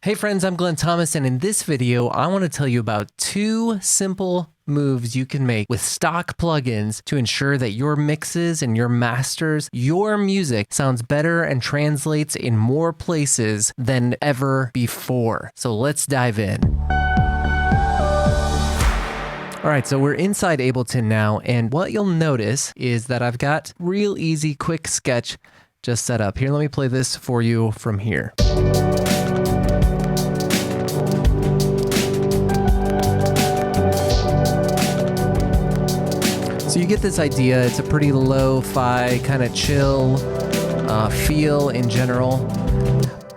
Hey friends, I'm Glenn Thomas, and in this video, I want to tell you about 2 simple moves you can make with stock plugins to ensure that your mixes and your masters, your music sounds better and translates in more places than ever before. So let's dive in. All right, so we're inside Ableton now, and what you'll notice is that I've got real easy, quick sketch just set up. Here, let me play this for you from here. So you get this idea. It's a pretty lo-fi, kind of chill feel in general.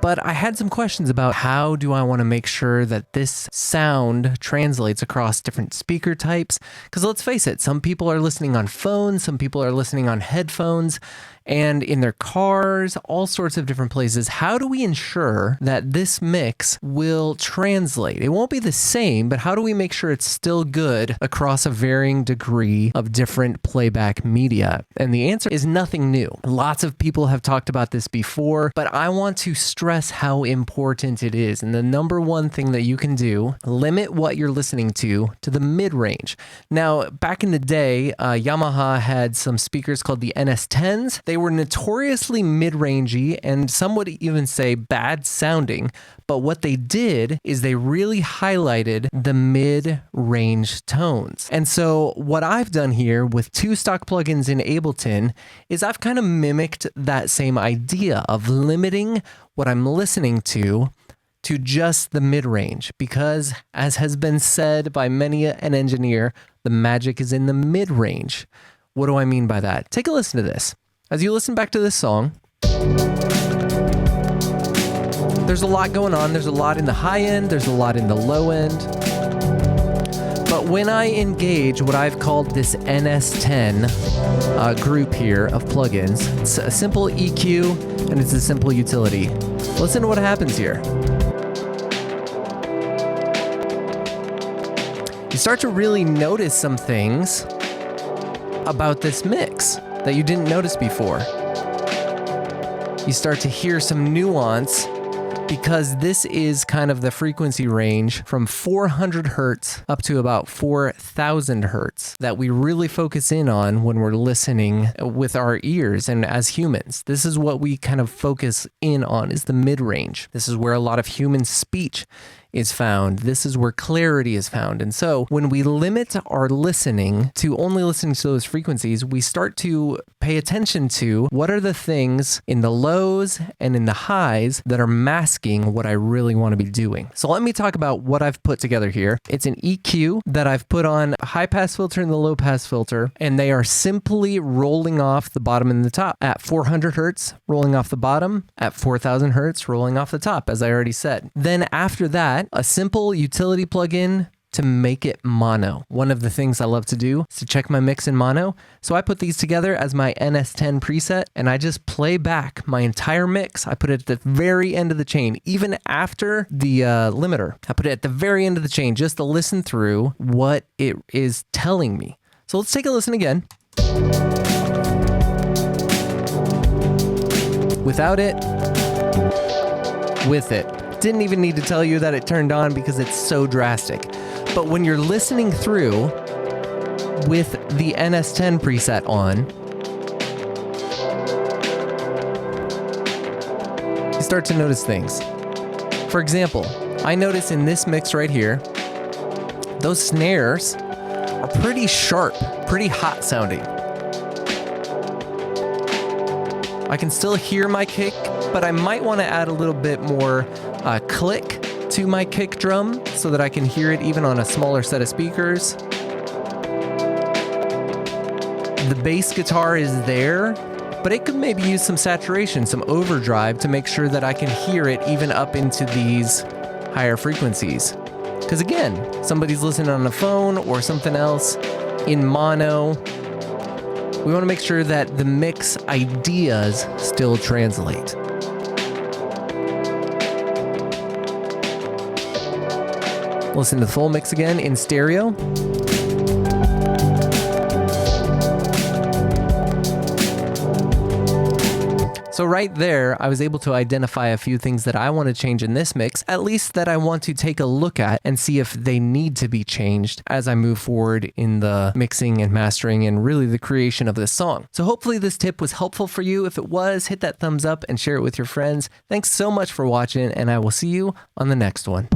But I had some questions about how do I want to make sure that this sound translates across different speaker types? Because let's face it, some people are listening on phones, some people are listening on headphones, and in their cars, all sorts of different places. How do we ensure that this mix will translate? It won't be the same, but how do we make sure it's still good across a varying degree of different playback media? And the answer is nothing new. Lots of people have talked about this before, but I want to stress how important it is. And the number one thing that you can do, limit what you're listening to the mid-range. Now, back in the day, Yamaha had some speakers called the NS10s. They were notoriously mid-rangey and some would even say bad sounding, but what they did is they really highlighted the mid-range tones. And so what I've done here with 2 stock plugins in Ableton is I've kind of mimicked that same idea of limiting what I'm listening to just the mid-range, because as has been said by many an engineer, the magic is in the mid-range. What do I mean by that? Take a listen to this. As you listen back to this song, there's a lot going on. There's a lot in the high end, there's a lot in the low end. But when I engage what I've called this NS10 group here of plugins, it's a simple EQ and it's a simple utility. Listen to what happens here. You start to really notice some things about this mix that you didn't notice before. You start to hear some nuance because this is kind of the frequency range from 400 hertz up to about 4,000 hertz that we really focus in on when we're listening with our ears and as humans. This is what we kind of focus in on, is the mid-range. This is where a lot of human speech is found. This is where clarity is found. And so when we limit our listening to only listening to those frequencies, we start to pay attention to what are the things in the lows and in the highs that are masking what I really want to be doing. So let me talk about what I've put together here. It's an EQ that I've put on a high pass filter and the low pass filter, and they are simply rolling off the bottom and the top. At 400 hertz, rolling off the bottom. At 4,000 hertz, rolling off the top, as I already said. Then after that, a simple utility plugin to make it mono. One of the things I love to do is to check my mix in mono. So I put these together as my NS10 preset, and I just play back my entire mix. I put it at the very end of the chain, even after the limiter. I put it at the very end of the chain just to listen through what it is telling me. So let's take a listen again. Without it, with it. Didn't even need to tell you that it turned on because it's so drastic. But when you're listening through with the NS10 preset on, you start to notice things. For example, I notice in this mix right here, those snares are pretty sharp, pretty hot sounding. I can still hear my kick, but I might want to add a little bit more click to my kick drum so that I can hear it even on a smaller set of speakers. The bass guitar is there, but it could maybe use some saturation, some overdrive to make sure that I can hear it even up into these higher frequencies. Because again, somebody's listening on a phone or something else in mono. We want to make sure that the mix ideas still translate. Listen to the full mix again in stereo. So So right there, I was able to identify a few things that I want to change in this mix, at least that I want to take a look at and see if they need to be changed as I move forward in the mixing and mastering and really the creation of this song. So hopefully this tip was helpful for you. If it was, hit that thumbs up and share it with your friends. Thanks so much for watching, and I will see you on the next one.